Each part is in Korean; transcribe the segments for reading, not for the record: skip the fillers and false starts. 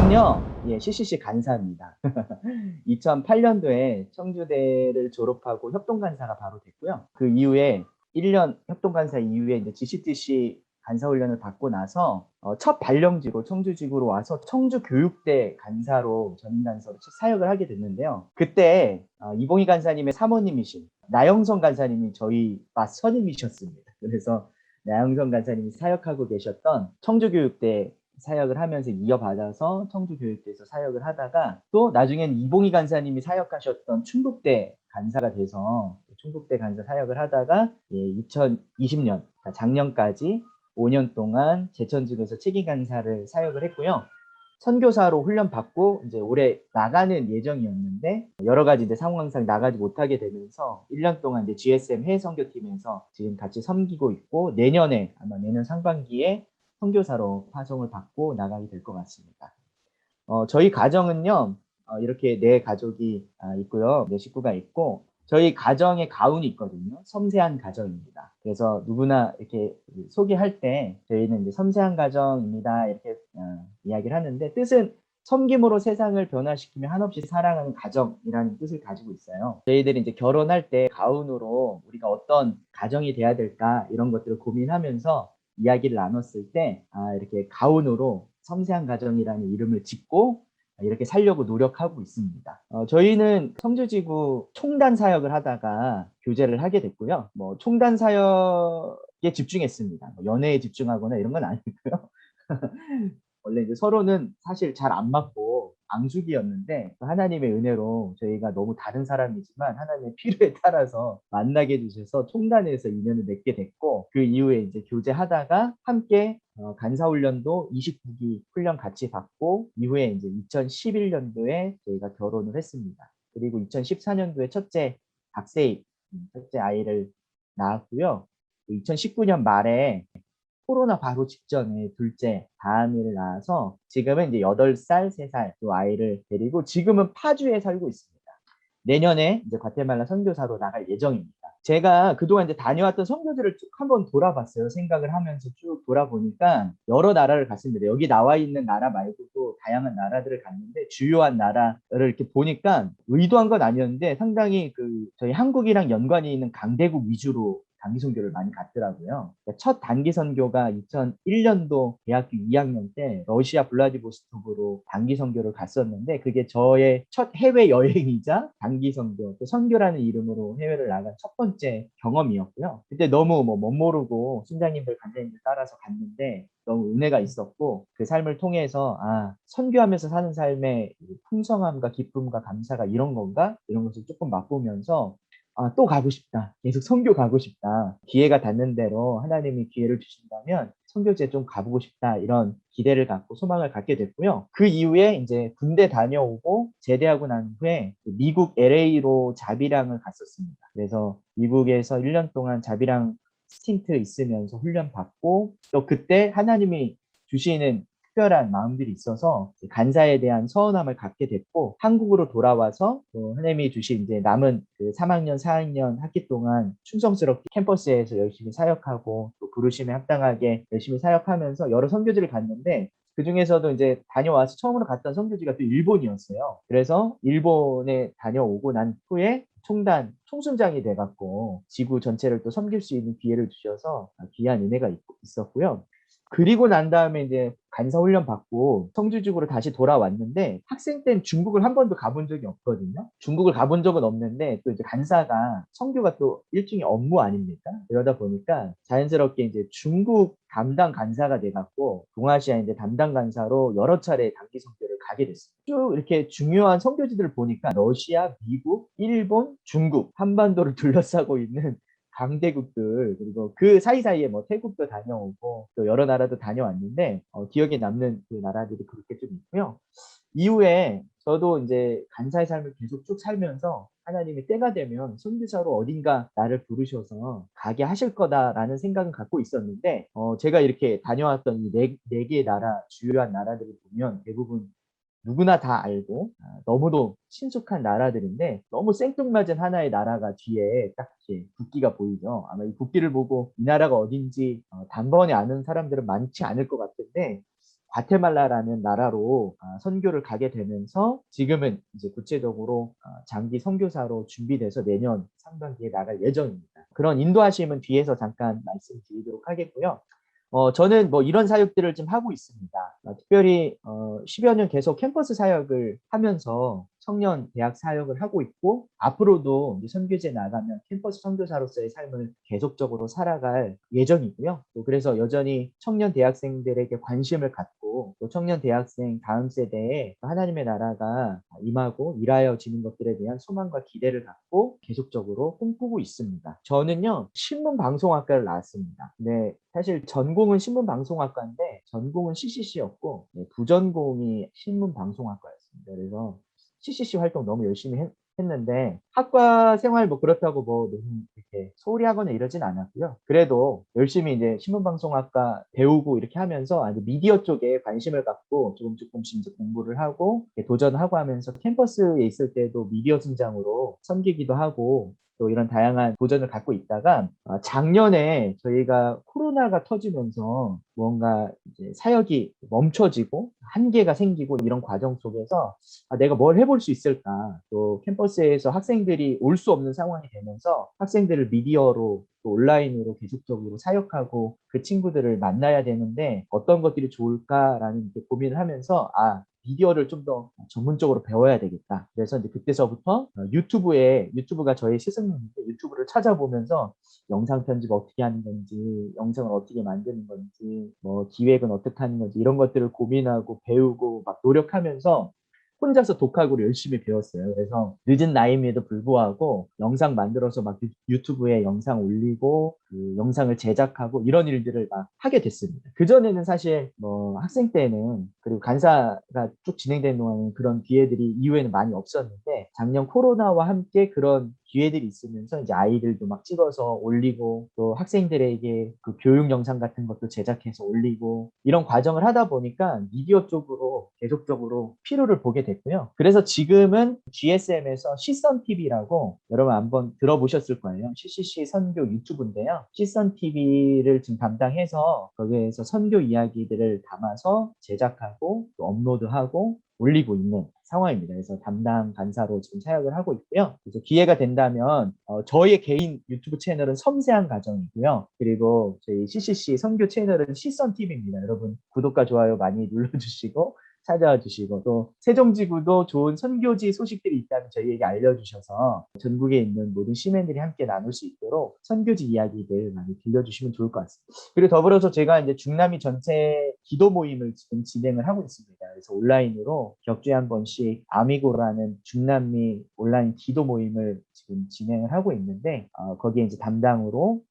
저는요, 예, CCC 간사입니다. 2008년도에 청주대를 졸업하고 협동간사가 바로 됐고요. 그 이후에 1년 협동간사 이후에 이제 GCTC 간사훈련을 받고 나서 첫 발령지로 청주지구로 와서 청주교육대 간사로 전임간사로 사역을 하게 됐는데요. 그때 이봉희 간사님의 사모님이신 나영선 간사님이 저희 맞선임이셨습니다. 그래서 나영선 간사님이 사역하고 계셨던 청주교육대 사역을 하면서 이어받아서 청주교육대에서 사역을 하다가 또 나중엔 이봉희 간사님이 사역하셨던 충북대 간사가 돼서 충북대 간사 사역을 하다가 2020년 작년까지 5년 동안 제천지구에서 책임 간사를 사역을 했고요. 선교사로 훈련 받고 이제 올해 나가는 예정이었는데 여러 가지 이제 상황상 나가지 못하게 되면서 1년 동안 이제 GSM 해외 선교팀에서 지금 같이 섬기고 있고 내년에 아마 내년 상반기에 선교사로 파송을 받고 나가게 될 것 같습니다. 저희 가정은요, 이렇게 네 가족이 있고요. 네 식구가 있고, 저희 가정에 가훈이 있거든요. 섬세한 가정입니다. 그래서 누구나 이렇게 소개할 때 저희는 이제 섬세한 가정입니다. 이렇게 이야기를 하는데 뜻은 섬김으로 세상을 변화시키며 한없이 사랑하는 가정이라는 뜻을 가지고 있어요. 저희들이 이제 결혼할 때 가훈으로 우리가 어떤 가정이 돼야 될까 이런 것들을 고민하면서 이야기를 나눴을 때 이렇게 가훈으로 섬세한 가정이라는 이름을 짓고 이렇게 살려고 노력하고 있습니다. 저희는 청주지구 총단 사역을 하다가 교제를 하게 됐고요. 뭐 총단 사역에 집중했습니다. 뭐 연애에 집중하거나 이런 건 아니고요. 원래 이제 서로는 사실 잘 안 맞고 앙숙이었는데 하나님의 은혜로 저희가 너무 다른 사람이지만 하나님의 필요에 따라서 만나게 해주셔서 총단에서 인연을 맺게 됐고 그 이후에 이제 교제하다가 함께 간사훈련도 29기 훈련 같이 받고 이후에 이제 2011년도에 저희가 결혼을 했습니다. 그리고 2014년도에 첫째 박세희 첫째 아이를 낳았고요. 2019년 말에 코로나 바로 직전에 둘째 다은이를 낳아서 지금은 이제 8살, 3살 또 아이를 데리고 지금은 파주에 살고 있습니다. 내년에 이제 과테말라 선교사로 나갈 예정입니다. 제가 그동안 이제 다녀왔던 선교지를 쭉 한번 돌아봤어요. 생각을 하면서 쭉 돌아보니까 여러 나라를 갔습니다. 여기 나와 있는 나라 말고도 다양한 나라들을 갔는데 주요한 나라를 이렇게 보니까 의도한 건 아니었는데 상당히 저희 한국이랑 연관이 있는 강대국 위주로 단기 선교를 많이 갔더라고요. 첫 단기 선교가 2001년도 대학교 2학년 때 러시아 블라디보스토크로 단기 선교를 갔었는데 그게 저의 첫 해외 여행이자 단기 선교, 또 선교라는 이름으로 해외를 나간 첫 번째 경험이었고요. 그때 너무 못 모르고 순장님들, 간장님들 따라서 갔는데 너무 은혜가 있었고 그 삶을 통해서 선교하면서 사는 삶의 풍성함과 기쁨과 감사가 이런 건가? 이런 것을 조금 맛보면서 또 가고 싶다. 계속 선교 가고 싶다. 기회가 닿는 대로 하나님이 기회를 주신다면 선교지에 좀 가보고 싶다. 이런 기대를 갖고 소망을 갖게 됐고요. 그 이후에 이제 군대 다녀오고 제대하고 난 후에 미국 LA로 자비랑을 갔었습니다. 그래서 미국에서 1년 동안 자비랑 스틴트 있으면서 훈련 받고 또 그때 하나님이 주시는 특별한 마음들이 있어서 간사에 대한 서운함을 갖게 됐고 한국으로 돌아와서 또 하나님이 주신 이제 남은 그 3학년, 4학년 학기 동안 충성스럽게 캠퍼스에서 열심히 사역하고 또 부르심에 합당하게 열심히 사역하면서 여러 선교지를 갔는데 그 중에서도 이제 다녀와서 처음으로 갔던 선교지가 또 일본이었어요. 그래서 일본에 다녀오고 난 후에 총단 총순장이 돼갖고 지구 전체를 또 섬길 수 있는 기회를 주셔서 귀한 은혜가 있었고요. 그리고 난 다음에 이제 간사 훈련 받고 성주지구로 다시 돌아왔는데 학생 때는 중국을 한 번도 가본 적이 없거든요. 중국을 가본 적은 없는데 또 이제 간사가 선교가 또 일종의 업무 아닙니까? 이러다 보니까 자연스럽게 이제 중국 담당 간사가 돼갖고 동아시아 이제 담당 간사로 여러 차례 단기 선교를 가게 됐어요. 쭉 이렇게 중요한 선교지들을 보니까 러시아, 미국, 일본, 중국 한반도를 둘러싸고 있는 강대국들 그리고 그 사이사이에 뭐 태국도 다녀오고 또 여러 나라도 다녀왔는데 기억에 남는 그 나라들이 그렇게 좀 있고요. 이후에 저도 이제 간사의 삶을 계속 쭉 살면서 하나님이 때가 되면 선교사로 어딘가 나를 부르셔서 가게 하실 거다라는 생각은 갖고 있었는데 제가 이렇게 다녀왔던 이 네 개의 나라 주요한 나라들을 보면 대부분 누구나 다 알고 너무도 친숙한 나라들인데 너무 생뚱맞은 하나의 나라가 뒤에 딱 이렇게 국기가 보이죠. 아마 이 국기를 보고 이 나라가 어딘지 단번에 아는 사람들은 많지 않을 것 같은데 과테말라라는 나라로 선교를 가게 되면서 지금은 이제 구체적으로 장기 선교사로 준비돼서 내년 상반기에 나갈 예정입니다. 그런 인도하심은 뒤에서 잠깐 말씀드리도록 하겠고요. 저는 뭐 이런 사역들을 좀 하고 있습니다. 특별히 10여 년 계속 캠퍼스 사역을 하면서 청년 대학 사역을 하고 있고, 앞으로도 이제 선교지에 나가면 캠퍼스 선교사로서의 삶을 계속적으로 살아갈 예정이고요. 또 그래서 여전히 청년 대학생들에게 관심을 갖고, 또 청년 대학생 다음 세대에 하나님의 나라가 임하고 일하여지는 것들에 대한 소망과 기대를 갖고 계속적으로 꿈꾸고 있습니다. 저는요, 신문방송학과를 나왔습니다. 네, 사실 전공은 신문방송학과인데 전공은 CCC였고, 부전공이 신문방송학과였습니다. 그래서 CCC 활동 너무 열심히 했는데 학과 생활 뭐 그렇다고 뭐 너무 이렇게 소홀히 하거나 이러진 않았고요. 그래도 열심히 이제 신문방송학과 배우고 이렇게 하면서 이제 미디어 쪽에 관심을 갖고 조금씩 이제 공부를 하고 도전하고 하면서 캠퍼스에 있을 때도 미디어 팀장으로 섬기기도 하고 또 이런 다양한 도전을 갖고 있다가 작년에 저희가 코로나가 터지면서 뭔가 이제 사역이 멈춰지고 한계가 생기고 이런 과정 속에서 내가 뭘 해볼 수 있을까? 또 캠퍼스에서 학생들이 올 수 없는 상황이 되면서 학생들을 미디어로 또 온라인으로 계속적으로 사역하고 그 친구들을 만나야 되는데 어떤 것들이 좋을까라는 고민을 하면서 미디어를 좀 더 전문적으로 배워야 되겠다. 그래서 이제 그때서부터 유튜브가 저의 스승님인데 유튜브를 찾아보면서 영상 편집 어떻게 하는 건지, 영상을 어떻게 만드는 건지, 뭐 기획은 어떻게 하는 건지 이런 것들을 고민하고 배우고 막 노력하면서 혼자서 독학으로 열심히 배웠어요. 그래서 늦은 나이임에도 불구하고 영상 만들어서 막 유튜브에 영상 올리고 그 영상을 제작하고 이런 일들을 막 하게 됐습니다. 그전에는 사실 뭐 학생 때는 그리고 간사가 쭉 진행되는 동안은 그런 기회들이 이후에는 많이 없었는데 작년 코로나와 함께 그런 기회들이 있으면서 이제 아이들도 막 찍어서 올리고 또 학생들에게 그 교육 영상 같은 것도 제작해서 올리고 이런 과정을 하다 보니까 미디어 쪽으로 계속적으로 필요를 보게 됐고요. 그래서 지금은 GSM에서 시선 TV라고 여러분 한번 들어보셨을 거예요. CCC 선교 유튜브인데요. 시선 TV를 지금 담당해서 거기에서 선교 이야기들을 담아서 제작하고 또 업로드하고 올리고 있는 상황입니다. 그래서 담당 간사로 지금 사역을 하고 있고요. 그래서 기회가 된다면 저희의 개인 유튜브 채널은 섬세한 가정이고요. 그리고 저희 CCC 선교 채널은 시선 TV입니다. 여러분 구독과 좋아요 많이 눌러주시고 찾아와 주시고 또 세종지구도 좋은 선교지 소식들이 있다면 저희에게 알려주셔서 전국에 있는 모든 시민들이 함께 나눌 수 있도록 선교지 이야기들 많이 들려주시면 좋을 것 같습니다. 그리고 더불어서 제가 이제 중남미 전체 기도 모임을 지금 진행을 하고 있습니다. 그래서 온라인으로 격주에 한 번씩 아미고라는 중남미 온라인 기도 모임을 지금 진행을 하고 있는데 거기에 이제 담당으로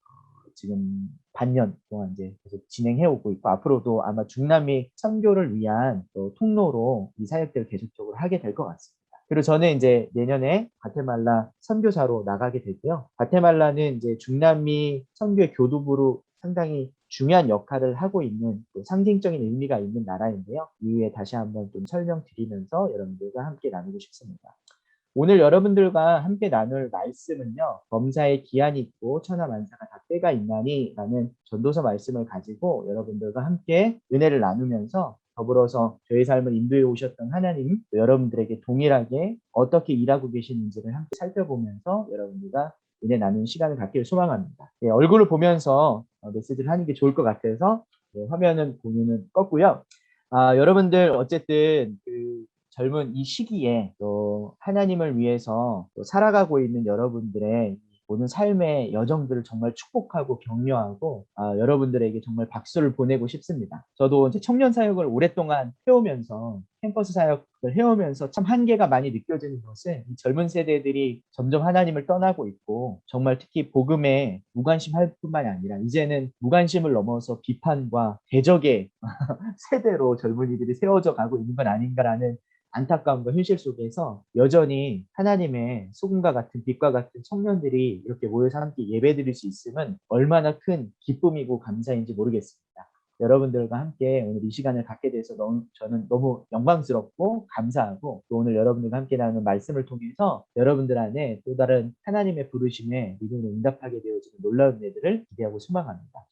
지금 반년 동안 이제 계속 진행해 오고 있고 앞으로도 아마 중남미 선교를 위한 또 통로로 이 사역들을 계속적으로 하게 될 것 같습니다. 그리고 저는 이제 내년에 과테말라 선교사로 나가게 되고요. 과테말라는 이제 중남미 선교의 교두부로 상당히 중요한 역할을 하고 있는 또 상징적인 의미가 있는 나라인데요. 이후에 다시 한번 좀 설명드리면서 여러분들과 함께 나누고 싶습니다. 오늘 여러분들과 함께 나눌 말씀은요. 범사에 기한이 있고 천하만사가 다 때가 있나니 라는 전도서 말씀을 가지고 여러분들과 함께 은혜를 나누면서 더불어서 저희 삶을 인도해 오셨던 하나님 여러분들에게 동일하게 어떻게 일하고 계시는지를 함께 살펴보면서 여러분들과 은혜 나누는 시간을 갖기를 소망합니다. 얼굴을 보면서 메시지를 하는 게 좋을 것 같아서 화면은 공유는 껐고요. 여러분들 어쨌든 젊은 이 시기에 또 하나님을 위해서 또 살아가고 있는 여러분들의 모든 삶의 여정들을 정말 축복하고 격려하고 여러분들에게 정말 박수를 보내고 싶습니다. 저도 이제 청년 사역을 오랫동안 해오면서 캠퍼스 사역을 해오면서 참 한계가 많이 느껴지는 것은 이 젊은 세대들이 점점 하나님을 떠나고 있고 정말 특히 복음에 무관심할 뿐만이 아니라 이제는 무관심을 넘어서 비판과 대적의 세대로 젊은이들이 세워져 가고 있는 건 아닌가라는 안타까움과 현실 속에서 여전히 하나님의 소금과 같은 빛과 같은 청년들이 이렇게 모여서 함께 예배드릴 수 있음은 얼마나 큰 기쁨이고 감사인지 모르겠습니다. 여러분들과 함께 오늘 이 시간을 갖게 돼서 저는 너무 영광스럽고 감사하고 또 오늘 여러분들과 함께 나누는 말씀을 통해서 여러분들 안에 또 다른 하나님의 부르심에 믿음으로 응답하게 되어지는 놀라운 일들을 기대하고 소망합니다.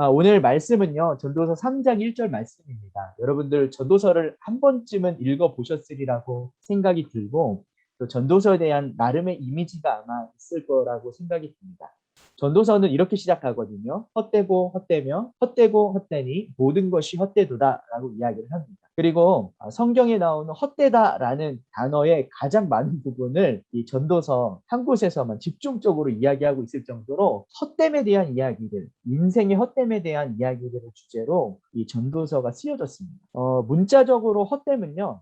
오늘 말씀은요, 전도서 3장 1절 말씀입니다. 여러분들 전도서를 한 번쯤은 읽어보셨으리라고 생각이 들고, 또 전도서에 대한 나름의 이미지가 아마 있을 거라고 생각이 듭니다. 전도서는 이렇게 시작하거든요. 헛되고 헛되며 헛되고 헛되니 모든 것이 헛되도다라고 이야기를 합니다. 그리고 성경에 나오는 헛되다라는 단어의 가장 많은 부분을 이 전도서 한 곳에서만 집중적으로 이야기하고 있을 정도로 헛됨에 대한 이야기들, 인생의 헛됨에 대한 이야기들을 주제로 이 전도서가 쓰여졌습니다. 문자적으로 헛됨은요,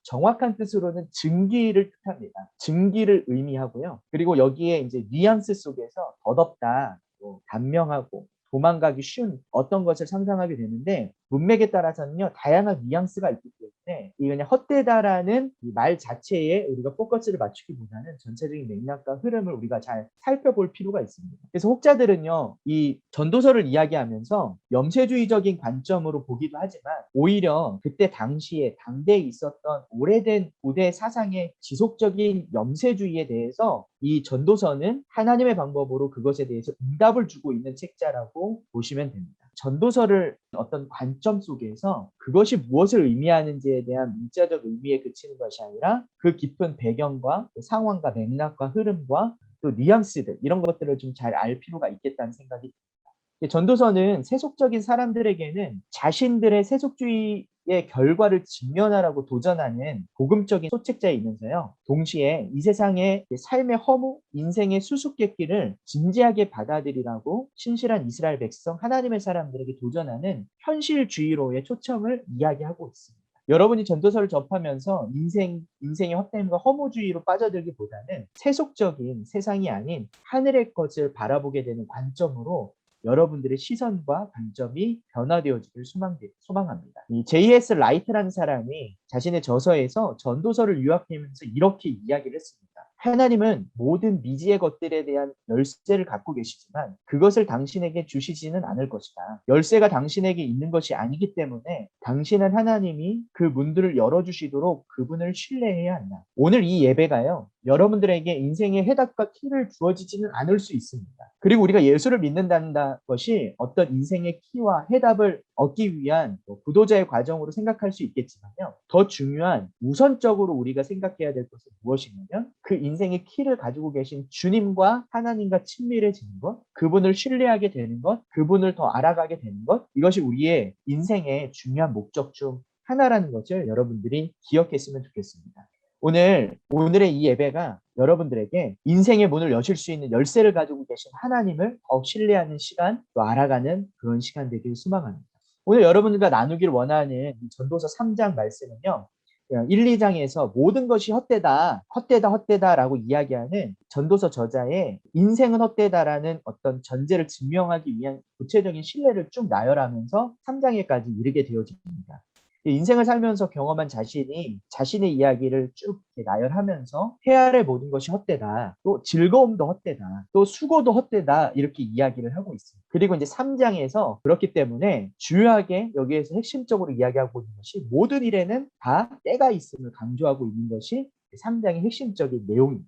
정확한 뜻으로는 증기를 뜻합니다. 증기를 의미하고요. 그리고 여기에 이제 뉘앙스 속에서 더덥다, 단명하고 도망가기 쉬운 어떤 것을 상상하게 되는데, 문맥에 따라서는요, 다양한 뉘앙스가 있기 때문에 이 그냥 헛되다라는 이 말 자체에 우리가 포커스를 맞추기보다는 전체적인 맥락과 흐름을 우리가 잘 살펴볼 필요가 있습니다. 그래서 혹자들은요, 이 전도서를 이야기하면서 염세주의적인 관점으로 보기도 하지만, 오히려 그때 당시에 당대에 있었던 오래된 고대 사상의 지속적인 염세주의에 대해서 이 전도서는 하나님의 방법으로 그것에 대해서 응답을 주고 있는 책자라고 보시면 됩니다. 전도서를 어떤 관점 속에서 그것이 무엇을 의미하는지에 대한 문자적 의미에 그치는 것이 아니라 그 깊은 배경과 상황과 맥락과 흐름과 또 뉘앙스들, 이런 것들을 좀 잘 알 필요가 있겠다는 생각이 듭니다. 전도서는 세속적인 사람들에게는 자신들의 세속주의의 결과를 직면하라고 도전하는 복음적인 소책자이면서요, 동시에 이 세상의 삶의 허무, 인생의 수수께끼를 진지하게 받아들이라고 신실한 이스라엘 백성, 하나님의 사람들에게 도전하는 현실주의로의 초점을 이야기하고 있습니다. 여러분이 전도서를 접하면서 인생의 헛됨과 허무주의로 빠져들기보다는 세속적인 세상이 아닌 하늘의 것을 바라보게 되는 관점으로 여러분들의 시선과 관점이 변화되어지길 소망합니다. 이 J.S. 라이트라는 사람이 자신의 저서에서 전도서를 요약하면서 이렇게 이야기를 했습니다. 하나님은 모든 미지의 것들에 대한 열쇠를 갖고 계시지만 그것을 당신에게 주시지는 않을 것이다. 열쇠가 당신에게 있는 것이 아니기 때문에 당신은 하나님이 그 문들을 열어주시도록 그분을 신뢰해야 한다. 오늘 이 예배가요, 여러분들에게 인생의 해답과 키를 주어지지는 않을 수 있습니다. 그리고 우리가 예수를 믿는다는 것이 어떤 인생의 키와 해답을 얻기 위한 구도자의 과정으로 생각할 수 있겠지만요, 더 중요한 우선적으로 우리가 생각해야 될 것은 무엇이냐면 그 인생의 키를 가지고 계신 주님과 하나님과 친밀해지는 것, 그분을 신뢰하게 되는 것, 그분을 더 알아가게 되는 것, 이것이 우리의 인생의 중요한 목적 중 하나라는 것을 여러분들이 기억했으면 좋겠습니다. 오늘의 이 예배가 여러분들에게 인생의 문을 여실 수 있는 열쇠를 가지고 계신 하나님을 더욱 신뢰하는 시간, 또 알아가는 그런 시간 되기를 소망합니다. 오늘 여러분들과 나누기를 원하는 전도서 3장 말씀은요, 1, 2장에서 모든 것이 헛되다, 헛되다, 헛되다라고 이야기하는 전도서 저자의 인생은 헛되다라는 어떤 전제를 증명하기 위한 구체적인 신뢰를 쭉 나열하면서 3장에까지 이르게 되어집니다. 인생을 살면서 경험한 자신이 자신의 이야기를 쭉 나열하면서 해야 할 모든 것이 헛되다, 또 즐거움도 헛되다, 또 수고도 헛되다, 이렇게 이야기를 하고 있습니다. 그리고 이제 3장에서 그렇기 때문에 주요하게 여기에서 핵심적으로 이야기하고 있는 것이 모든 일에는 다 때가 있음을 강조하고 있는 것이 3장의 핵심적인 내용입니다.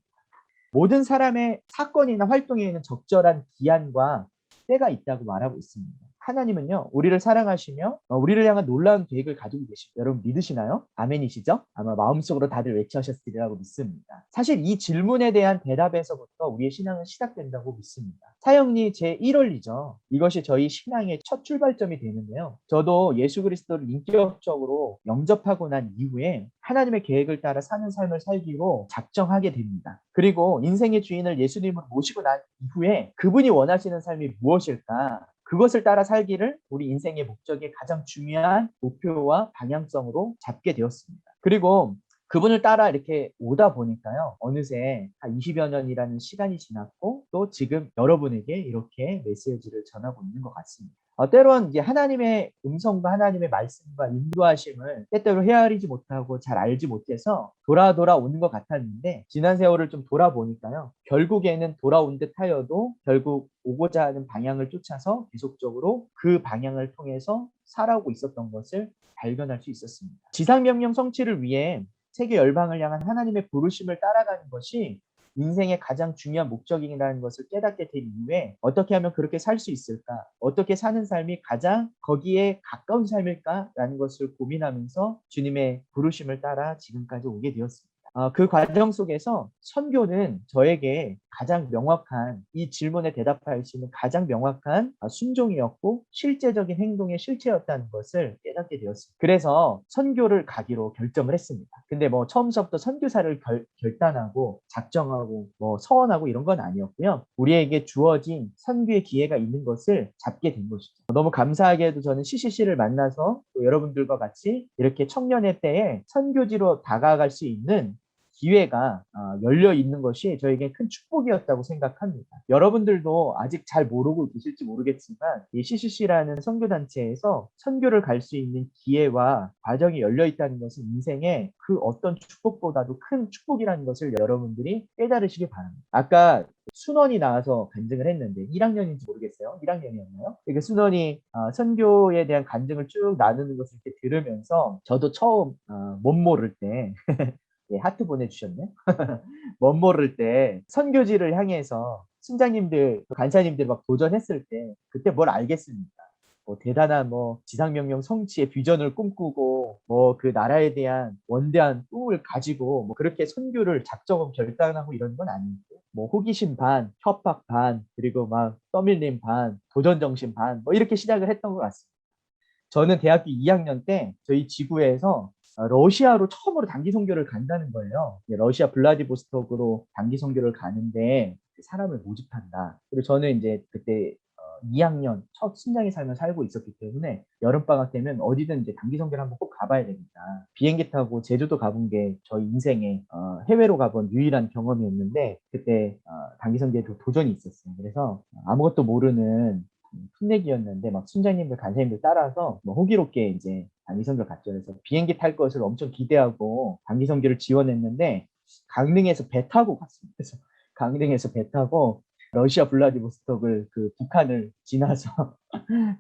모든 사람의 사건이나 활동에는 적절한 기한과 때가 있다고 말하고 있습니다. 하나님은요, 우리를 사랑하시며 우리를 향한 놀라운 계획을 가지고 계십니다. 여러분 믿으시나요? 아멘이시죠? 아마 마음속으로 다들 외쳐하셨으리라고 믿습니다. 사실 이 질문에 대한 대답에서부터 우리의 신앙은 시작된다고 믿습니다. 사형리 제1원리죠. 이것이 저희 신앙의 첫 출발점이 되는데요, 저도 예수 그리스도를 인격적으로 영접하고 난 이후에 하나님의 계획을 따라 사는 삶을 살기로 작정하게 됩니다. 그리고 인생의 주인을 예수님으로 모시고 난 이후에 그분이 원하시는 삶이 무엇일까, 그것을 따라 살기를 우리 인생의 목적의 가장 중요한 목표와 방향성으로 잡게 되었습니다. 그리고 그분을 따라 이렇게 오다 보니까요, 어느새 한 20여 년이라는 시간이 지났고 또 지금 여러분에게 이렇게 메시지를 전하고 있는 것 같습니다. 때론 이제 하나님의 음성과 하나님의 말씀과 인도하심을 때때로 헤아리지 못하고 잘 알지 못해서 돌아오는 것 같았는데, 지난 세월을 좀 돌아보니까요, 결국에는 돌아온 듯 하여도 결국 오고자 하는 방향을 쫓아서 계속적으로 그 방향을 통해서 살아오고 있었던 것을 발견할 수 있었습니다. 지상명령 성취를 위해 세계 열방을 향한 하나님의 부르심을 따라가는 것이 인생의 가장 중요한 목적이라는 것을 깨닫게 된 이후에 어떻게 하면 그렇게 살 수 있을까? 어떻게 사는 삶이 가장 거기에 가까운 삶일까라는 것을 고민하면서 주님의 부르심을 따라 지금까지 오게 되었습니다. 그 과정 속에서 선교는 저에게 가장 명확한 이 질문에 대답할 수 있는 가장 명확한 순종이었고 실제적인 행동의 실체였다는 것을 깨닫게 되었습니다. 그래서 선교를 가기로 결정을 했습니다. 근데 뭐 처음서부터 선교사를 결단하고 작정하고 뭐 서원하고 이런 건 아니었고요. 우리에게 주어진 선교의 기회가 있는 것을 잡게 된 것이죠. 너무 감사하게도 저는 CCC를 만나서 또 여러분들과 같이 이렇게 청년의 때에 선교지로 다가갈 수 있는 기회가 열려 있는 것이 저에게 큰 축복이었다고 생각합니다. 여러분들도 아직 잘 모르고 계실지 모르겠지만 이 CCC라는 선교단체에서 선교를 갈 수 있는 기회와 과정이 열려 있다는 것은 인생의 그 어떤 축복보다도 큰 축복이라는 것을 여러분들이 깨달으시기 바랍니다. 아까 순원이 나와서 간증을 했는데 1학년인지 모르겠어요. 1학년이었나요? 그러니까 순원이 선교에 대한 간증을 쭉 나누는 것을 이렇게 들으면서 저도 처음 못 모를 때 예, 하트 보내주셨네. 멋 모를 때 선교지를 향해서 순장님들, 간사님들 막 도전했을 때 그때 뭘 알겠습니까? 뭐 대단한 뭐 지상명령 성취의 비전을 꿈꾸고 뭐 그 나라에 대한 원대한 꿈을 가지고 뭐 그렇게 선교를 작정하고 결단하고 이런 건 아니고 뭐 호기심 반, 협박 반, 그리고 막 떠밀림 반, 도전 정신 반, 뭐 이렇게 시작을 했던 것 같습니다. 저는 대학교 2학년 때 저희 지구에서 러시아로 처음으로 단기 선교를 간다는 거예요. 러시아 블라디보스톡으로 단기 선교를 가는데 사람을 모집한다. 그리고 저는 이제 그때 2학년 첫 순장의 삶을 살고 있었기 때문에 여름방학 되면 어디든 이제 단기 선교를 한번 꼭 가봐야 됩니다. 비행기 타고 제주도 가본 게 저희 인생에 해외로 가본 유일한 경험이었는데 그때 단기 선교에 도전이 있었어요. 그래서 아무것도 모르는 풋내기였는데 막 순장님들 간사님들 따라서 뭐 호기롭게 이제 단기선교를 갔죠. 그래서 비행기 탈 것을 엄청 기대하고 단기선교를 지원했는데 강릉에서 배 타고 갔습니다. 그래서 강릉에서 배 타고 러시아 블라디보스톡을 그 북한을 지나서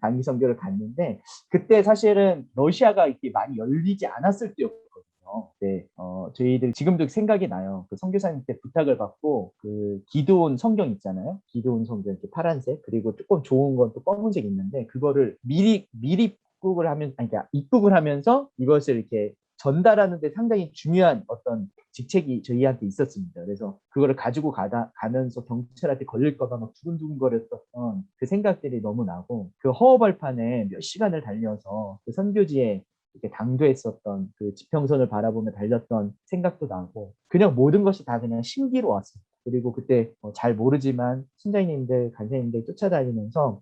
단기선교를 갔는데 그때 사실은 러시아가 이렇게 많이 열리지 않았을 때였거든요. 네, 저희들 지금도 생각이 나요. 그 선교사님 때 부탁을 받고 그 기도원 성경 있잖아요. 기도원 성경 이렇게 파란색 그리고 조금 좋은 건 또 검은색 있는데 그거를 미리 입국을 하면 아니 그러니까 입국을 하면서 이것을 이렇게 전달하는 데 상당히 중요한 어떤 직책이 저희한테 있었습니다. 그래서 그거를 가지고 가면서 경찰한테 걸릴까봐 막 두근두근거렸던 그 생각들이 너무 나고 그 허허벌판에 몇 시간을 달려서 그 선교지에 이렇게 당도했었던 그 지평선을 바라보며 달렸던 생각도 나고 그냥 모든 것이 다 그냥 신기로웠습니다. 그리고 그때 잘 모르지만 순장님들, 간사님들 쫓아다니면서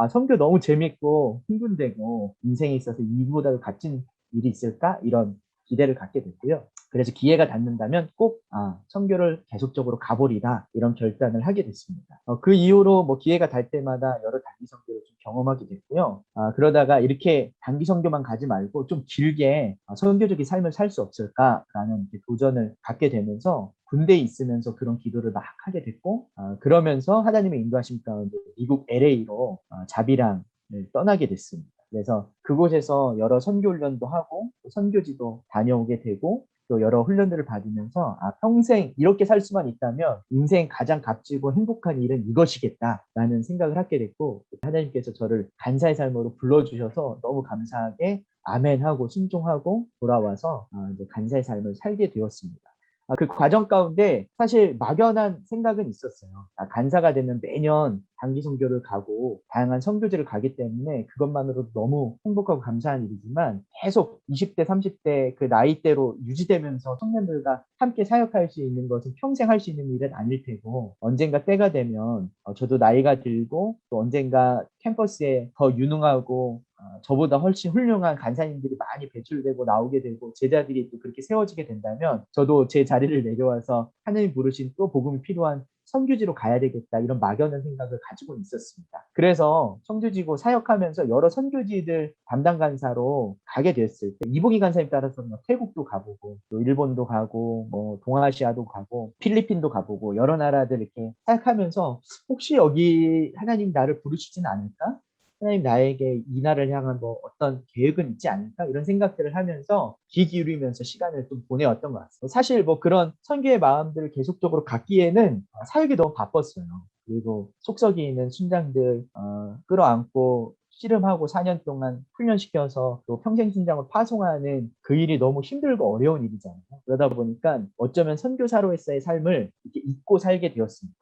선교 너무 재밌고 흥분되고 인생에 있어서 이보다도 값진 일이 있을까? 이런 기대를 갖게 됐고요. 그래서 기회가 닿는다면 꼭 선교를 계속적으로 가보리다 이런 결단을 하게 됐습니다. 그 이후로 뭐 기회가 닿을 때마다 여러 단기 선교를 좀 경험하게 됐고요. 그러다가 이렇게 단기 선교만 가지 말고 좀 길게 선교적인 삶을 살 수 없을까라는 도전을 갖게 되면서 군대에 있으면서 그런 기도를 막 하게 됐고 그러면서 하나님의 인도하심 가운데 미국 LA로 자비랑을 떠나게 됐습니다. 그래서 그곳에서 여러 선교 훈련도 하고 선교지도 다녀오게 되고 또 여러 훈련들을 받으면서 평생 이렇게 살 수만 있다면 인생 가장 값지고 행복한 일은 이것이겠다라는 생각을 하게 됐고 하나님께서 저를 간사의 삶으로 불러주셔서 너무 감사하게 아멘하고 순종하고 돌아와서 이제 간사의 삶을 살게 되었습니다. 그 과정 가운데 사실 막연한 생각은 있었어요. 간사가 되면 매년 단기 선교를 가고 다양한 선교지를 가기 때문에 그것만으로도 너무 행복하고 감사한 일이지만 계속 20대, 30대 그 나이대로 유지되면서 청년들과 함께 사역할 수 있는 것은 평생 할 수 있는 일은 아닐 테고 언젠가 때가 되면 저도 나이가 들고 또 언젠가 캠퍼스에 더 유능하고 저보다 훨씬 훌륭한 간사님들이 많이 배출되고 나오게 되고 제자들이 또 그렇게 세워지게 된다면 저도 제 자리를 내려와서 하나님 부르신 또 복음이 필요한 선교지로 가야 되겠다 이런 막연한 생각을 가지고 있었습니다. 그래서 청주지구 사역하면서 여러 선교지들 담당 간사로 가게 됐을 때 이봉희 간사님 따라서 태국도 가보고 또 일본도 가고 뭐 동아시아도 가고 필리핀도 가보고 여러 나라들 이렇게 사역하면서 혹시 여기 하나님 나를 부르시진 않을까? 하나님 나에게 이 날을 향한 뭐 어떤 계획은 있지 않을까 이런 생각들을 하면서 귀 기울이면서 시간을 좀 보내왔던 것 같습니다. 사실 뭐 그런 선교의 마음들을 계속적으로 갖기에는 사역이 너무 바빴어요. 그리고 속썩이 있는 순장들 끌어안고 씨름하고 4년 동안 훈련시켜서 또 평생 순장을 파송하는 그 일이 너무 힘들고 어려운 일이잖아요. 그러다 보니까 어쩌면 선교사로서의 삶을 이렇게 잊고 살게 되었습니다.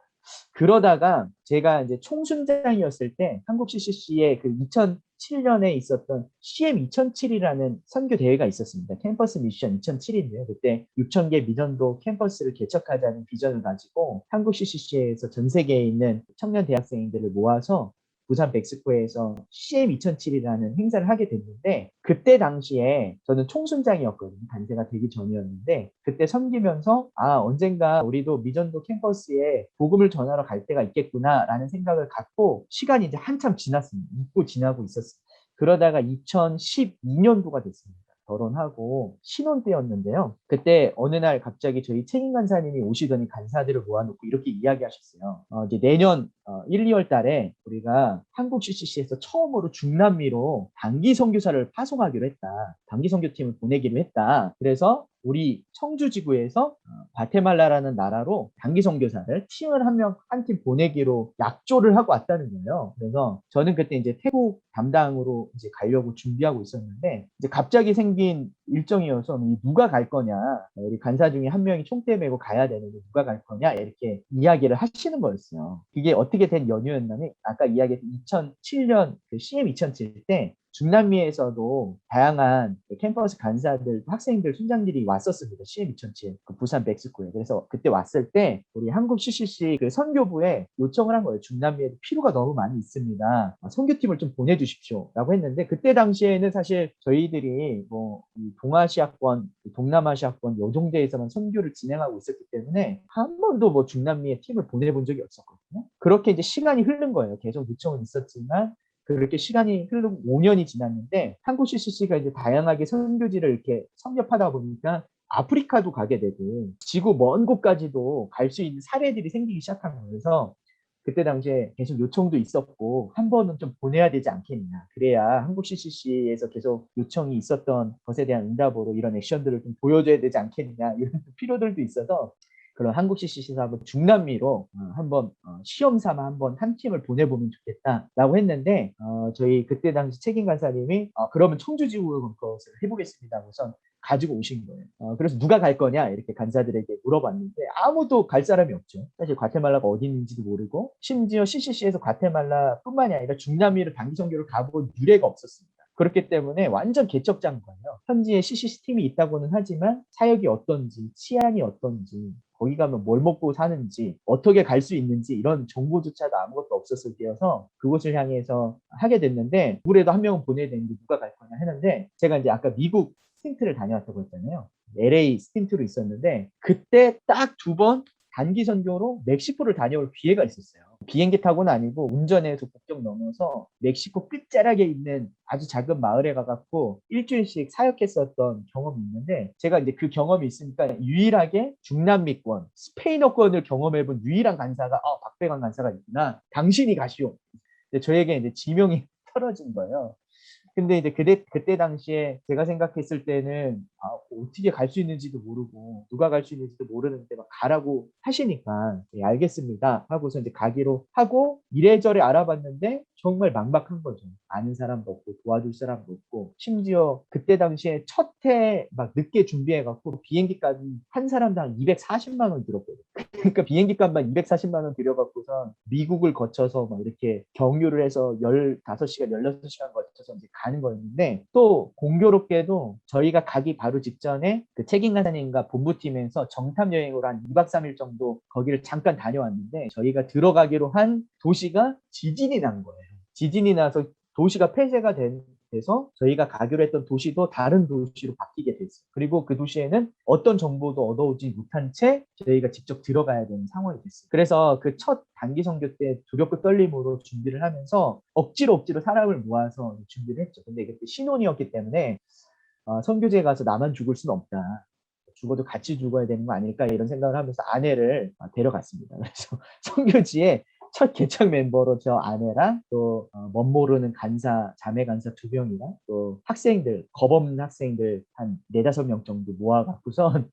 그러다가 제가 이제 총순장이었을 때 한국 CCC의 그 2007년에 있었던 CM 2007이라는 선교 대회가 있었습니다. 캠퍼스 미션 2007인데요. 그때 6,000개 미전도 캠퍼스를 개척하자는 비전을 가지고 한국 CCC에서 전 세계에 있는 청년 대학생들을 모아서 부산 백스코에서 CM 2007이라는 행사를 하게 됐는데 그때 당시에 저는 총순장이었거든요. 단세가 되기 전이었는데 그때 섬기면서 언젠가 우리도 미전도 캠퍼스에 복음을 전하러 갈 때가 있겠구나라는 생각을 갖고 시간이 이제 한참 지났습니다. 잊고 지나고 있었습니다. 그러다가 2012년도가 됐습니다. 결혼하고 신혼 때였는데요. 그때 어느 날 갑자기 저희 책임 간사님이 오시더니 간사들을 모아놓고 이렇게 이야기하셨어요. 이제 내년 1, 2월 달에 우리가 한국 CCC에서 처음으로 중남미로 단기 선교사를 파송하기로 했다. 단기 선교팀을 보내기로 했다. 그래서 우리 청주지구에서 과테말라라는 나라로 단기 선교사를 팀을 한 팀 보내기로 약조를 하고 왔다는 거예요. 그래서 저는 그때 이제 태국 담당으로 이제 가려고 준비하고 있었는데 이제 갑자기 생긴 일정이어서 누가 갈 거냐, 우리 간사 중에 한 명이 총대 메고 가야 되는데 누가 갈 거냐 이렇게 이야기를 하시는 거였어요. 그게 어떻게 된 연유였냐면 아까 이야기했던 2007년 그 CM 2007 때 중남미에서도 다양한 캠퍼스 간사들, 학생들, 순장들이 왔었습니다. CM 2007, 그 부산 백스코에. 그래서 그때 왔을 때 우리 한국 CCC 그 선교부에 요청을 한 거예요. 중남미에 필요가 너무 많이 있습니다. 선교팀을 좀 보내주십시오. 라고 했는데 그때 당시에는 사실 저희들이 뭐 동아시아권, 동남아시아권 요 정도에서만 선교를 진행하고 있었기 때문에 한 번도 뭐 중남미에 팀을 보내본 적이 없었거든요. 그렇게 이제 시간이 흐른 거예요. 계속 요청은 있었지만 그렇게 시간이 흐르고 5년이 지났는데 한국 CCC가 이제 다양하게 선교지를 이렇게 섭렵하다 보니까 아프리카도 가게 되고 지구 먼 곳까지도 갈 수 있는 사례들이 생기기 시작한 거여서 그때 당시에 계속 요청도 있었고 한 번은 좀 보내야 되지 않겠냐. 그래야 한국 CCC에서 계속 요청이 있었던 것에 대한 응답으로 이런 액션들을 좀 보여줘야 되지 않겠느냐 이런 필요들도 있어서 그런 한국 CCC에서 한번 중남미로 한번 시험 삼아 한번 한 팀을 보내보면 좋겠다라고 했는데 저희 그때 당시 책임 간사님이 그러면 청주지구로 그것을 해보겠습니다. 우선 가지고 오신 거예요. 그래서 누가 갈 거냐 이렇게 간사들에게 물어봤는데 아무도 갈 사람이 없죠. 사실 과테말라가 어디 있는지도 모르고 심지어 CCC에서 과테말라뿐만이 아니라 중남미를 단기 선교를 가본 유례가 없었습니다. 그렇기 때문에 완전 개척자인 거예요. 현지에 CCC 팀이 있다고는 하지만 사역이 어떤지, 치안이 어떤지, 거기 가면 뭘 먹고 사는지, 어떻게 갈 수 있는지 이런 정보조차도 아무것도 없었을 때여서 그곳을 향해서 하게 됐는데 누구라도 한 명은 보내야 되는데 누가 갈 거냐 했는데 제가 이제 아까 미국 스틴트를 다녀왔다고 했잖아요. LA 스틴트로 있었는데 그때 딱 2번 단기 선교로 멕시코를 다녀올 기회가 있었어요. 비행기 타고는 아니고 운전해서 국경 넘어서 멕시코 끝자락에 있는 아주 작은 마을에 가갖고 일주일씩 사역했었던 경험이 있는데 제가 이제 그 경험이 있으니까 유일하게 중남미권, 스페인어권을 경험해본 유일한 간사가 박배관 간사가 있구나. 당신이 가시오. 저에게 이제 지명이 떨어진 거예요. 근데 이제 그때 당시에 제가 생각했을 때는 어떻게 갈 수 있는지도 모르고 누가 갈 수 있는지도 모르는데 막 가라고 하시니까 네, 알겠습니다 하고서 이제 가기로 하고 이래저래 알아봤는데 정말 막막한 거죠. 아는 사람도 없고 도와줄 사람도 없고 심지어 그때 당시에 첫 해 막 늦게 준비해갖고 비행기값이 한 사람당 240만 원 들었거든요. 그러니까 비행기 값만 240만 원 들여갖고서 미국을 거쳐서 막 이렇게 경유를 해서 15시간, 16시간 거쳐서 이제 가는 거였는데 또 공교롭게도 저희가 가기 바로 직전에 그 책임 간사님과 본부팀에서 정탐 여행으로 한 2박 3일 정도 거기를 잠깐 다녀왔는데 저희가 들어가기로 한 도시가 지진이 난 거예요. 지진이 나서 도시가 폐쇄가 돼서 저희가 가기로 했던 도시도 다른 도시로 바뀌게 됐어요. 그리고 그 도시에는 어떤 정보도 얻어오지 못한 채 저희가 직접 들어가야 되는 상황이 됐어요. 그래서 그 첫 단기 선교 때 두렵고 떨림으로 준비를 하면서 억지로 사람을 모아서 준비를 했죠. 근데 그때 신혼이었기 때문에 선교지에 가서 나만 죽을 수는 없다. 죽어도 같이 죽어야 되는 거 아닐까 이런 생각을 하면서 아내를 데려갔습니다. 그래서 선교지에 첫 개척 멤버로 저 아내랑 또 멋모르는 간사, 자매 간사 2명이랑 또 학생들, 겁없는 학생들 한 4~5명 정도 모아갖고선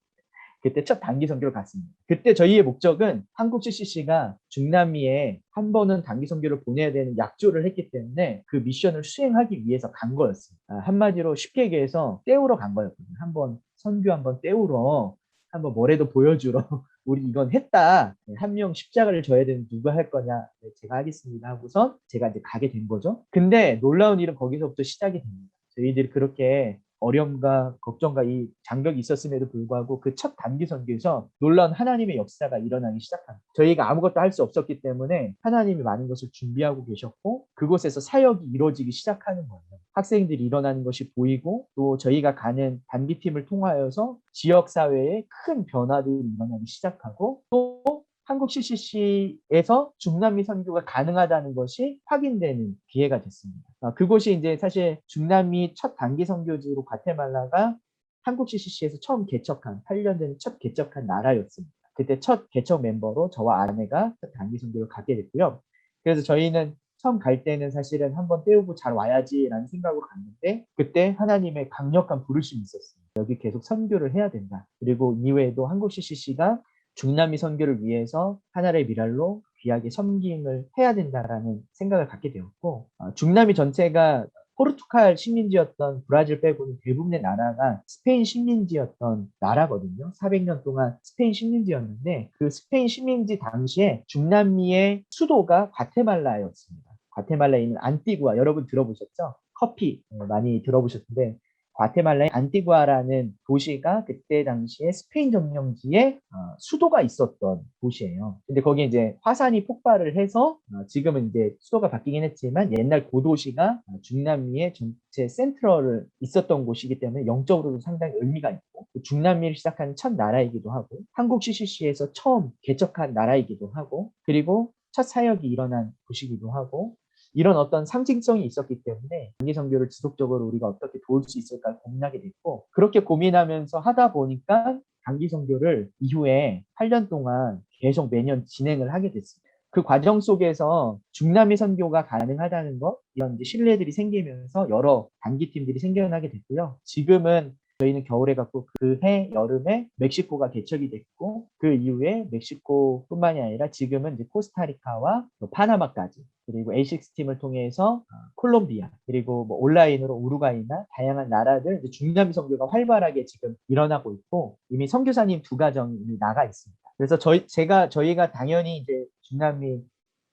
그때 첫 단기 선교를 갔습니다. 그때 저희의 목적은 한국 CCC가 중남미에 한 번은 단기 선교를 보내야 되는 약조를 했기 때문에 그 미션을 수행하기 위해서 간 거였습니다. 한마디로 쉽게 얘기해서 때우러 간 거였거든요. 한번 선교 한번 때우러, 한번 뭐래도 보여주러 우리 이건 했다. 한 명 십자가를 져야 되는 누가 할 거냐? 네, 제가 하겠습니다 하고선 제가 이제 가게 된 거죠. 근데 놀라운 일은 거기서부터 시작이 됩니다. 저희들이 그렇게 어려움과 걱정과 이 장벽이 있었음에도 불구하고 그 첫 단기 선교에서 놀라운 하나님의 역사가 일어나기 시작합니다. 저희가 아무것도 할 수 없었기 때문에 하나님이 많은 것을 준비하고 계셨고 그곳에서 사역이 이루어지기 시작하는 거예요. 학생들이 일어나는 것이 보이고 또 저희가 가는 단기팀을 통하여서 지역사회에 큰 변화들이 일어나기 시작하고 또 한국 CCC에서 중남미 선교가 가능하다는 것이 확인되는 기회가 됐습니다. 그곳이 이제 사실 중남미 첫 단기 선교지로 과테말라가 한국 CCC에서 처음 개척한 8년 전에 첫 개척한 나라였습니다. 그때 첫 개척 멤버로 저와 아내가 첫 단기 선교를 가게 됐고요. 그래서 저희는 처음 갈 때는 사실은 한번 때우고 잘 와야지라는 생각으로 갔는데 그때 하나님의 강력한 부르심이 있었어요. 여기 계속 선교를 해야 된다. 그리고 이외에도 한국 CCC가 중남미 선교를 위해서 하나의 미랄로 귀하게 섬김을 해야 된다라는 생각을 갖게 되었고 중남미 전체가 포르투갈 식민지였던 브라질 빼고는 대부분의 나라가 스페인 식민지였던 나라거든요. 400년 동안 스페인 식민지였는데 그 스페인 식민지 당시에 중남미의 수도가 과테말라였습니다. 과테말라에 있는 안티구아 여러분 들어보셨죠? 커피 많이 들어보셨는데 과테말라의 안티구아라는 도시가 그때 당시에 스페인 점령지에 수도가 있었던 도시예요. 근데 거기에 이제 화산이 폭발을 해서 지금은 이제 수도가 바뀌긴 했지만 옛날 고도시가 중남미의 전체 센트럴을 있었던 곳이기 때문에 영적으로도 상당히 의미가 있고 중남미를 시작한 첫 나라이기도 하고 한국 CCC에서 처음 개척한 나라이기도 하고 그리고 첫 사역이 일어난 곳이기도 하고 이런 어떤 상징성이 있었기 때문에 단기 선교를 지속적으로 우리가 어떻게 도울 수 있을까 고민하게 됐고 그렇게 고민하면서 하다 보니까 단기 선교를 이후에 8년 동안 계속 매년 진행을 하게 됐습니다. 그 과정 속에서 중남미 선교가 가능하다는 것 이런 이제 신뢰들이 생기면서 여러 단기팀들이 생겨나게 됐고요. 지금은 저희는 겨울에 갔고 그해 여름에 멕시코가 개척이 됐고 그 이후에 멕시코뿐만이 아니라 지금은 이제 코스타리카와 파나마까지 그리고 A6 팀을 통해서 콜롬비아 그리고 뭐 온라인으로 우루과이나 다양한 나라들 중남미 선교가 활발하게 지금 일어나고 있고 이미 선교사님 2가정이 나가 있습니다. 그래서 저희가 당연히 이제 중남미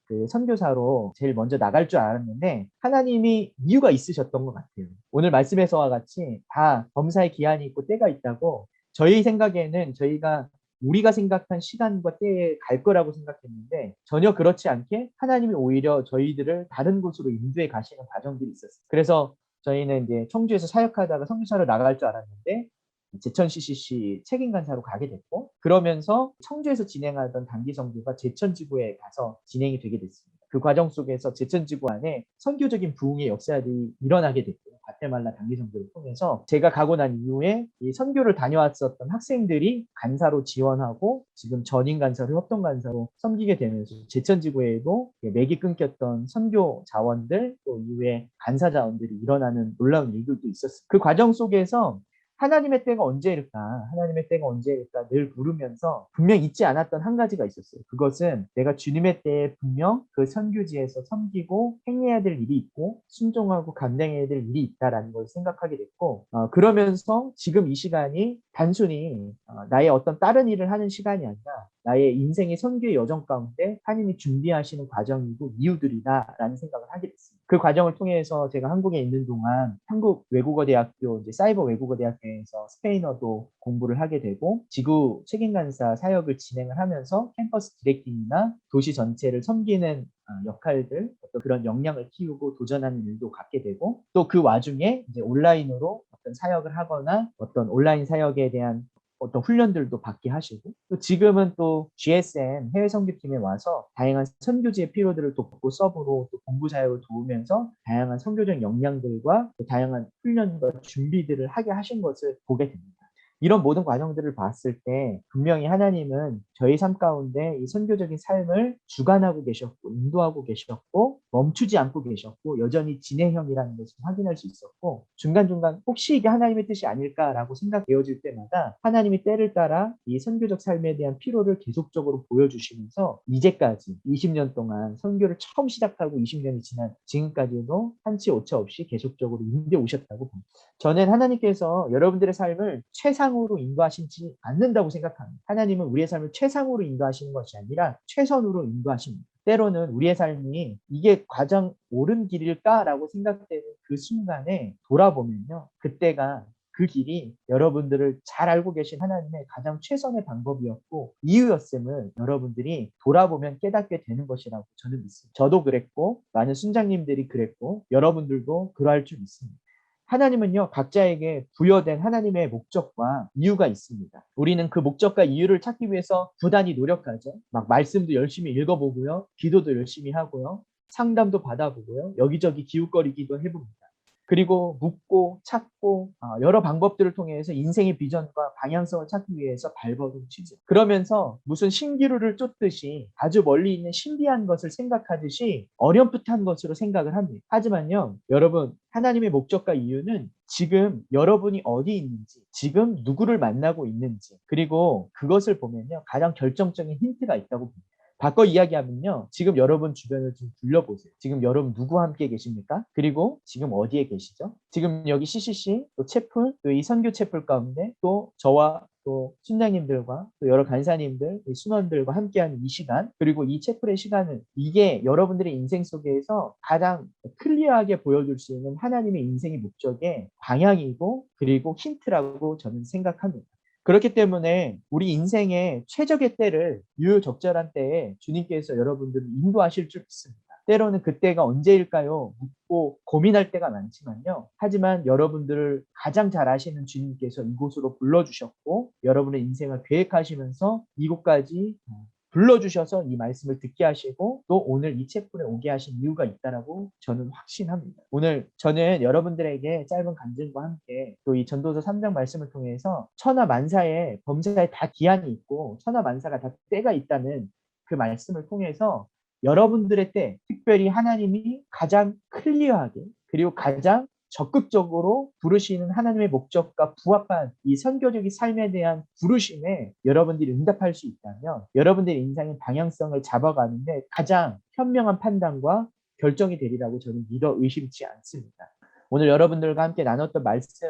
그 선교사로 제일 먼저 나갈 줄 알았는데 하나님이 이유가 있으셨던 것 같아요. 오늘 말씀에서와 같이 다 범사의 기한이 있고 때가 있다고 저희 생각에는 저희가 우리가 생각한 시간과 때에 갈 거라고 생각했는데 전혀 그렇지 않게 하나님이 오히려 저희들을 다른 곳으로 인도해 가시는 과정들이 있었어요. 그래서 저희는 이제 청주에서 사역하다가 선교사로 나갈 줄 알았는데 제천 CCC 책임 간사로 가게 됐고 그러면서 청주에서 진행하던 단기 선교가 제천 지구에 가서 진행이 되게 됐습니다. 그 과정 속에서 제천 지구 안에 선교적인 부흥의 역사들이 일어나게 됐고요. 과테말라 단기 선교를 통해서 제가 가고 난 이후에 이 선교를 다녀왔었던 학생들이 간사로 지원하고 지금 전임 간사로 협동 간사로 섬기게 되면서 제천 지구에도 맥이 끊겼던 선교 자원들 또 이후에 간사 자원들이 일어나는 놀라운 일들도 있었습니다. 그 과정 속에서 하나님의 때가 언제일까? 하나님의 때가 언제일까? 늘 물으면서 분명 잊지 않았던 한 가지가 있었어요. 그것은 내가 주님의 때에 분명 그 선교지에서 섬기고 행해야 될 일이 있고 순종하고 감당해야 될 일이 있다라는 걸 생각하게 됐고 그러면서 지금 이 시간이 단순히 나의 어떤 다른 일을 하는 시간이 아니라 나의 인생의 선교의 여정 가운데 하나님이 준비하시는 과정이고 이유들이다라는 생각을 하게 됐습니다. 그 과정을 통해서 제가 한국에 있는 동안 한국 외국어대학교 이제 사이버 외국어대학교에서 스페인어도 공부를 하게 되고 지구 책임간사 사역을 진행을 하면서 캠퍼스 디렉팅이나 도시 전체를 섬기는 역할들 어떤 그런 역량을 키우고 도전하는 일도 갖게 되고 또 그 와중에 이제 온라인으로 어떤 사역을 하거나 어떤 온라인 사역에 대한 어떤 훈련들도 받게 하시고 또 지금은 또 GSM 해외 선교팀에 와서 다양한 선교지의 필요들을 돕고 서브로 또 공부 사역을 도우면서 다양한 선교적 역량들과 또 다양한 훈련과 준비들을 하게 하신 것을 보게 됩니다. 이런 모든 과정들을 봤을 때 분명히 하나님은 저희 삶 가운데 이 선교적인 삶을 주관하고 계셨고 인도하고 계셨고 멈추지 않고 계셨고 여전히 진행형이라는 것을 확인할 수 있었고 중간중간 혹시 이게 하나님의 뜻이 아닐까라고 생각되어질 때마다 하나님이 때를 따라 이 선교적 삶에 대한 필요를 계속적으로 보여주시면서 이제까지 20년 동안 선교를 처음 시작하고 20년이 지난 지금까지도 한치 오차 없이 계속적으로 인도해 오셨다고 봅니다. 저는 하나님께서 여러분들의 삶을 최상으로 인도하시지 않는다고 생각합니다. 하나님은 우리의 삶을 최상으로 인도하시는 것이 아니라 최선으로 인도하십니다. 때로는 우리의 삶이 이게 가장 옳은 길일까라고 생각되는 그 순간에 돌아보면요. 그때가 그 길이 여러분들을 잘 알고 계신 하나님의 가장 최선의 방법이었고 이유였음을 여러분들이 돌아보면 깨닫게 되는 것이라고 저는 믿습니다. 저도 그랬고 많은 순장님들이 그랬고 여러분들도 그러할 줄 믿습니다. 하나님은요, 각자에게 부여된 하나님의 목적과 이유가 있습니다. 우리는 그 목적과 이유를 찾기 위해서 부단히 노력하죠. 막 말씀도 열심히 읽어보고요. 기도도 열심히 하고요. 상담도 받아보고요. 여기저기 기웃거리기도 해봅니다. 그리고 묻고 찾고 여러 방법들을 통해서 인생의 비전과 방향성을 찾기 위해서 발버둥치죠. 그러면서 무슨 신기루를 쫓듯이 아주 멀리 있는 신비한 것을 생각하듯이 어렴풋한 것으로 생각을 합니다. 하지만요, 여러분, 하나님의 목적과 이유는 지금 여러분이 어디 있는지, 지금 누구를 만나고 있는지, 그리고 그것을 보면요, 가장 결정적인 힌트가 있다고 봅니다. 바꿔 이야기하면요. 지금 여러분 주변을 좀 둘러보세요. 지금 여러분 누구와 함께 계십니까? 그리고 지금 어디에 계시죠? 지금 여기 CCC, 또 채플, 또 이 선교 채플 가운데 또 저와 또 순장님들과 또 여러 간사님들, 순원들과 함께하는 이 시간, 그리고 이 채플의 시간은 이게 여러분들의 인생 속에서 가장 클리어하게 보여줄 수 있는 하나님의 인생의 목적의 방향이고 그리고 힌트라고 저는 생각합니다. 그렇기 때문에 우리 인생의 최적의 때를 유효적절한 때에 주님께서 여러분들을 인도하실 줄 믿습니다. 때로는 그때가 언제일까요? 묻고 고민할 때가 많지만요. 하지만 여러분들을 가장 잘 아시는 주님께서 이곳으로 불러주셨고 여러분의 인생을 계획하시면서 이곳까지 불러주셔서 이 말씀을 듣게 하시고 또 오늘 이 채플에 오게 하신 이유가 있다라고 저는 확신합니다. 오늘 저는 여러분들에게 짧은 간증과 함께 또 이 전도서 3장 말씀을 통해서 천하 만사에 범사에 다 기한이 있고 천하 만사가 다 때가 있다는 그 말씀을 통해서 여러분들의 때, 특별히 하나님이 가장 클리어하게 그리고 가장 적극적으로 부르시는 하나님의 목적과 부합한 이 선교적인 삶에 대한 부르심에 여러분들이 응답할 수 있다면 여러분들의 인생의 방향성을 잡아가는데 가장 현명한 판단과 결정이 되리라고 저는 믿어 의심치 않습니다. 오늘 여러분들과 함께 나눴던 말씀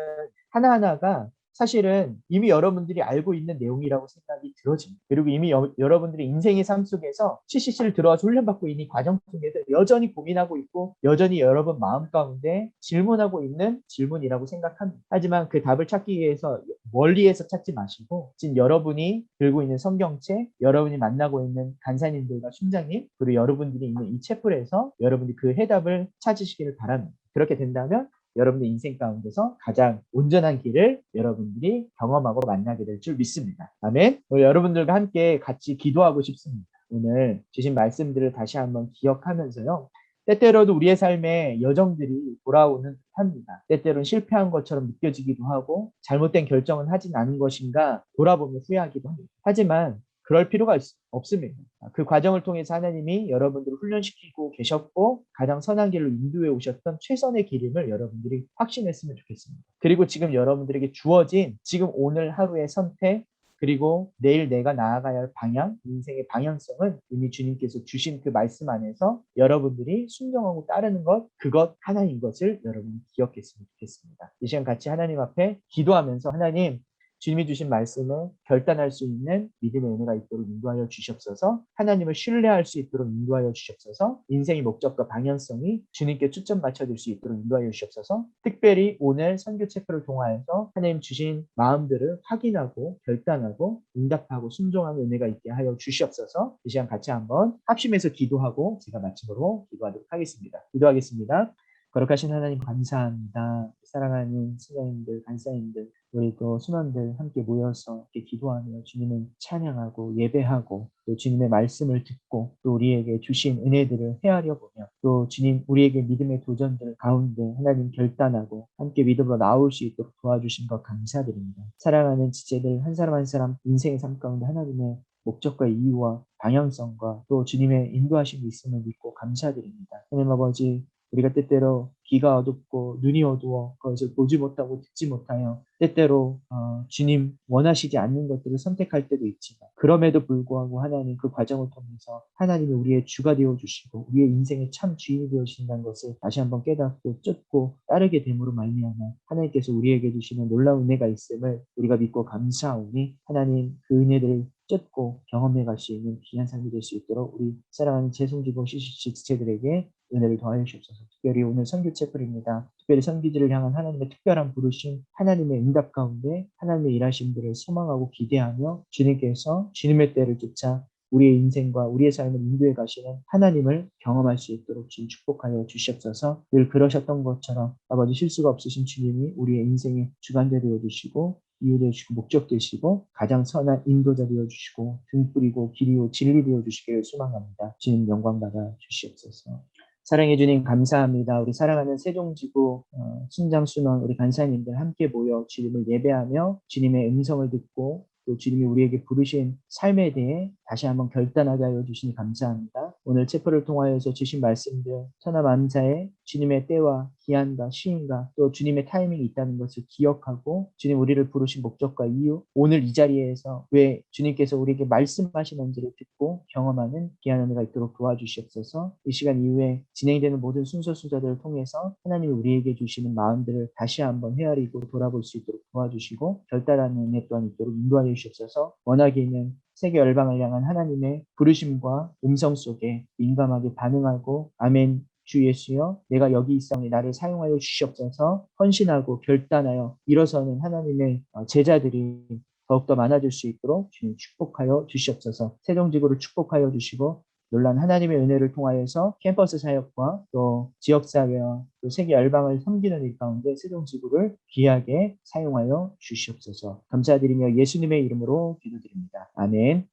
하나하나가 사실은 이미 여러분들이 알고 있는 내용이라고 생각이 들어집니다. 그리고 이미 여러분들이 인생의 삶 속에서 CCC를 들어와서 훈련받고 있는 과정 속에서 여전히 고민하고 있고 여전히 여러분 마음 가운데 질문하고 있는 질문이라고 생각합니다. 하지만 그 답을 찾기 위해서 멀리에서 찾지 마시고 지금 여러분이 들고 있는 성경책, 여러분이 만나고 있는 간사님들과 순장님, 그리고 여러분들이 있는 이 채플에서 여러분이 그 해답을 찾으시기를 바랍니다. 그렇게 된다면 여러분의 인생 가운데서 가장 온전한 길을 여러분들이 경험하고 만나게 될 줄 믿습니다. 아멘. 오늘 여러분들과 함께 같이 기도하고 싶습니다. 오늘 주신 말씀들을 다시 한번 기억하면서요. 때때로도 우리의 삶에 여정들이 돌아오는 듯합니다. 때때로는 실패한 것처럼 느껴지기도 하고 잘못된 결정은 하진 않은 것인가 돌아보며 후회하기도 합니다. 하지만 그럴 필요가 없습니다. 그 과정을 통해서 하나님이 여러분들을 훈련시키고 계셨고 가장 선한 길로 인도해 오셨던 최선의 길임을 여러분들이 확신했으면 좋겠습니다. 그리고 지금 여러분들에게 주어진 지금 오늘 하루의 선택 그리고 내일 내가 나아가야 할 방향, 인생의 방향성은 이미 주님께서 주신 그 말씀 안에서 여러분들이 순종하고 따르는 것, 그것 하나인 것을 여러분이 기억했으면 좋겠습니다. 이 시간 같이 하나님 앞에 기도하면서 하나님 주님이 주신 말씀을 결단할 수 있는 믿음의 은혜가 있도록 인도하여 주시옵소서. 하나님을 신뢰할 수 있도록 인도하여 주시옵소서. 인생의 목적과 방향성이 주님께 초점 맞춰질 수 있도록 인도하여 주시옵소서. 특별히 오늘 선교 체프를 통하여서 하나님 주신 마음들을 확인하고 결단하고 응답하고 순종하는 은혜가 있게 하여 주시옵소서. 이 시간 같이 한번 합심해서 기도하고 제가 마침으로 기도하도록 하겠습니다. 기도하겠습니다. 거룩하신 하나님 감사합니다. 사랑하는 신자님들, 간사님들, 우리 또 순원들 함께 모여서 이렇게 기도하며 주님을 찬양하고 예배하고 또 주님의 말씀을 듣고 또 우리에게 주신 은혜들을 헤아려 보며 또 주님 우리에게 믿음의 도전들 가운데 하나님 결단하고 함께 믿음으로 나올 수 있도록 도와주신 것 감사드립니다. 사랑하는 지체들 한 사람 한 사람 인생의 삶 가운데 하나님의 목적과 이유와 방향성과 또 주님의 인도하심이 있음을 믿고 감사드립니다. 하나님 아버지 우리가 때때로 귀가 어둡고 눈이 어두워 그것을 보지 못하고 듣지 못하여 때때로 주님 원하시지 않는 것들을 선택할 때도 있지만 그럼에도 불구하고 하나님 그 과정을 통해서 하나님이 우리의 주가 되어주시고 우리의 인생의 참 주인이 되어주신다는 것을 다시 한번 깨닫고 쫓고 따르게 됨으로 말미암아 하나님께서 우리에게 주시는 놀라운 은혜가 있음을 우리가 믿고 감사하오니 하나님 그 은혜들을 쫓고 경험해 갈 수 있는 귀한 삶이 될 수 있도록 우리 사랑하는 재송지고 CCC 지체들에게 은혜를 더하여 주옵소서. 특별히 오늘 선교 채플입니다. 특별히 선교지를 향한 하나님의 특별한 부르심, 하나님의 응답 가운데 하나님의 일하심들을 소망하고 기대하며 주님께서 주님의 때를 쫓아 우리의 인생과 우리의 삶을 인도해 가시는 하나님을 경험할 수 있도록 주님 축복하여 주시옵소서. 늘 그러셨던 것처럼 아버지 실수가 없으신 주님이 우리의 인생의 주관자 되어 주시고 이유 되시고 목적 되시고 가장 선한 인도자 되어 주시고 등불이고 길이요 진리 되어 주시기를 소망합니다. 주님 영광 받아 주시옵소서. 사랑해 주님 감사합니다. 우리 사랑하는 세종지구 신장순원 우리 간사님들 함께 모여 주님을 예배하며 주님의 음성을 듣고 또 주님이 우리에게 부르신 삶에 대해 다시 한번 결단하게 하여 주시니 감사합니다. 오늘 체포를 통하여서 주신 말씀들 천하만사에 주님의 때와 기한과 시인과 또 주님의 타이밍이 있다는 것을 기억하고 주님 우리를 부르신 목적과 이유 오늘 이 자리에서 왜 주님께서 우리에게 말씀하시는지를 듣고 경험하는 귀한 은혜가 있도록 도와주시옵소서. 이 시간 이후에 진행되는 모든 순서들을 통해서 하나님이 우리에게 주시는 마음들을 다시 한번 헤아리고 돌아볼 수 있도록 도와주시고 결단하는 은혜 또한 있도록 인도하여 주시옵소서. 원하기는 세계 열방을 향한 하나님의 부르심과 음성 속에 민감하게 반응하고 아멘 주 예수여 내가 여기 있사오니 나를 사용하여 주시옵소서. 헌신하고 결단하여 일어서는 하나님의 제자들이 더욱더 많아질 수 있도록 주님 축복하여 주시옵소서. 세종지구를 축복하여 주시고 놀란 하나님의 은혜를 통하여서 캠퍼스 사역과 또 지역사회와 또 세계 열방을 섬기는 일 가운데 세종지구를 귀하게 사용하여 주시옵소서. 감사드리며 예수님의 이름으로 기도드립니다. 아멘.